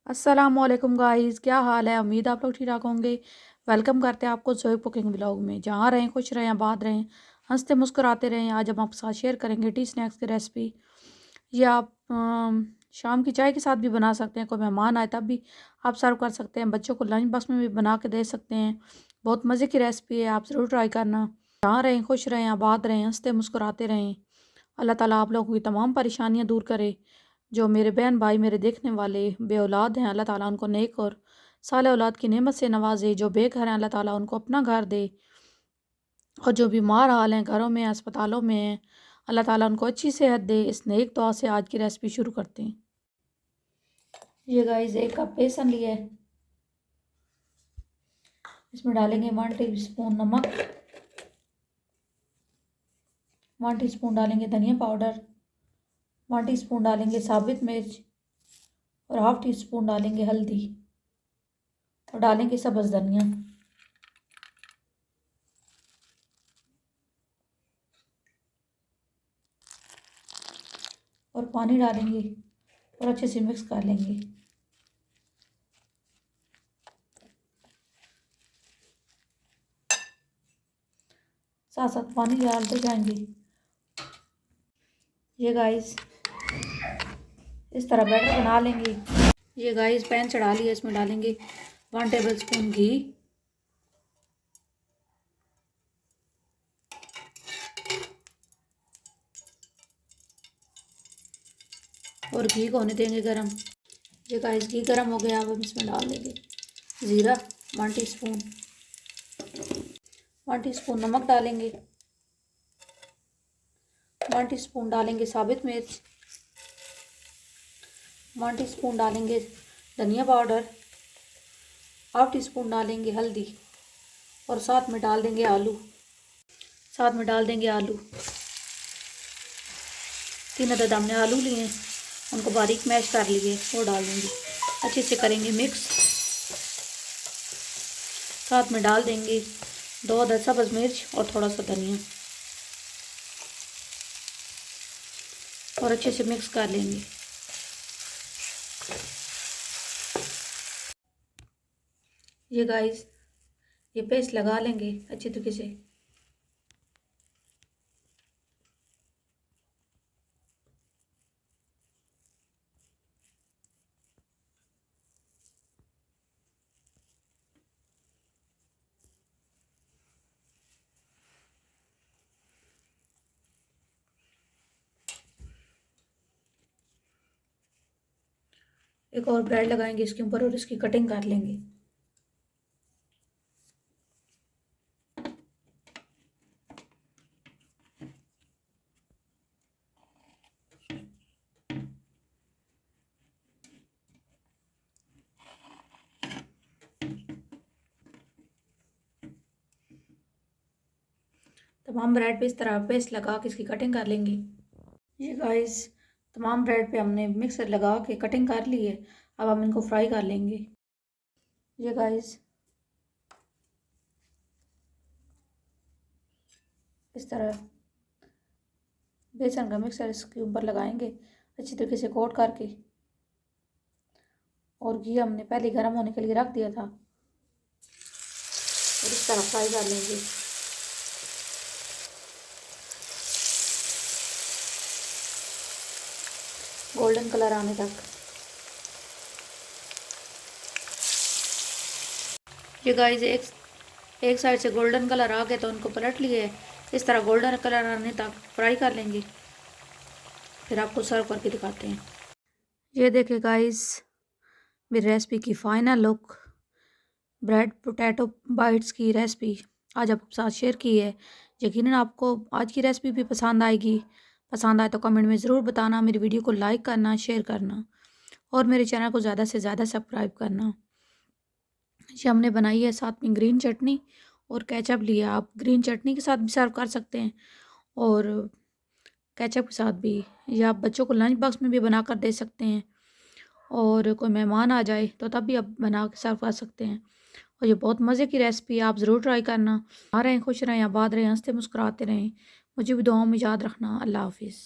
अस्सलाम वालेकुम गाइस, क्या हाल है। उम्मीद आप लोग ठीक ठाक होंगे। वेलकम करते हैं आपको जोइब कुकिंग व्लॉग में। जहाँ रहें खुश रहें, आबाद रहें, हंसते मुस्कुराते रहें। आज हम आपके साथ शेयर करेंगे टी स्नैक्स की रेसिपी। ये आप शाम की चाय के साथ भी बना सकते हैं। कोई मेहमान आए तब भी आप सर्व कर सकते हैं। बच्चों को लंच बॉक्स में भी बना के दे सकते हैं। बहुत मज़े की रेसिपी है, आप ज़रूर ट्राई करना। जहाँ रहें खुश रहें, आबाद रहें, हंसते मुस्कुराते रहें। अल्लाह ताला आप लोगों की तमाम परेशानियाँ दूर करे। जो मेरे बहन भाई मेरे देखने वाले बे औलाद हैं, अल्लाह ताला उनको नेक और साले औलाद की नेमत से नवाजे। जो बेघर हैं, अल्लाह ताला उनको अपना घर दे। और जो बीमार हाल हैं, घरों में अस्पतालों में हैं, अल्लाह ताला उनको अच्छी सेहत दे। इस नेक दुआ से आज की रेसिपी शुरू करते हैं। ये गाइस 1 कप बेसन लिया है। इसमें डालेंगे 1 टीस्पून नमक, 1 टीस्पून डालेंगे धनिया पाउडर, 1 टीस्पून डालेंगे साबित मिर्च और हाफ टी स्पून डालेंगे हल्दी और डालेंगे सब्ज़ धनिया। और पानी डालेंगे और अच्छे से मिक्स कर लेंगे। साथ साथ पानी डालते जाएंगे। ये गाइस इस तरह बैटर बना लेंगे। ये गाइस पैन चढ़ा लिया, इसमें डालेंगे 1 टेबल स्पून घी और घी को होने देंगे गरम। ये गाइस घी गरम हो गया, अब हम इसमें डाल देंगे ज़ीरा 1 टीस्पून, 1 टीस्पून नमक डालेंगे, 1 टीस्पून डालेंगे साबित मिर्च, 1 टीस्पून डालेंगे धनिया पाउडर, हाफ टीस्पून डालेंगे हल्दी और साथ में डाल देंगे आलू। 3 अदद हमने आलू लिए, उनको बारीक मैश कर लिए, वो डाल देंगे। अच्छे से करेंगे मिक्स। साथ में डाल देंगे 2 अदद सब्ज़ मिर्च और थोड़ा सा धनिया और अच्छे से मिक्स कर लेंगे। ये गाइस ये पेस्ट लगा लेंगे अच्छी तरीके से। एक और ब्रेड लगाएंगे इसके ऊपर और इसकी कटिंग कर लेंगे। तमाम ब्रेड पे इस तरह पेस्ट लगा के इसकी कटिंग कर लेंगे। ये गाइस तमाम ब्रेड पे हमने मिक्सर लगा के कटिंग कर ली है। अब हम इनको फ्राई कर लेंगे। ये गाइस इस तरह बेसन का मिक्सर इसके ऊपर लगाएंगे अच्छी तरीके से कोट करके। और घी हमने पहले गर्म होने के लिए रख दिया था और इस तरह फ्राई कर लेंगे। गोल्डन कलर आने तक। ये गाइस एक साइड से गोल्डन कलर आ गया तो उनको पलट लिए। इस तरह गोल्डन कलर आने तक फ्राई कर लेंगे, फिर आपको सर्व करके दिखाते हैं। ये देखिए गाइस मेरी रेसिपी की final look. Bread potato bytes की रेसिपी आज आपके साथ शेयर की है। यकीनन आपको आज की रेसिपी भी पसंद आएगी। पसंद आए तो कमेंट में ज़रूर बताना। मेरी वीडियो को लाइक करना, शेयर करना और मेरे चैनल को ज़्यादा से ज़्यादा सब्सक्राइब करना। ये हमने बनाई है साथ में ग्रीन चटनी और केचप लिया। आप ग्रीन चटनी के साथ भी सर्व कर सकते हैं और केचप के साथ भी, या आप बच्चों को लंच बॉक्स में भी बना कर दे सकते हैं। और कोई मेहमान आ जाए तो तब भी आप बना के सर्व कर सकते हैं। और ये बहुत मज़े की रेसिपी है, आप ज़रूर ट्राई करना। आ रहें खुश रहें, आबाद रहें, हंसते मुस्कुराते रहें। मुझे भी दुआओं में याद रखना। अल्लाह हाफिज़।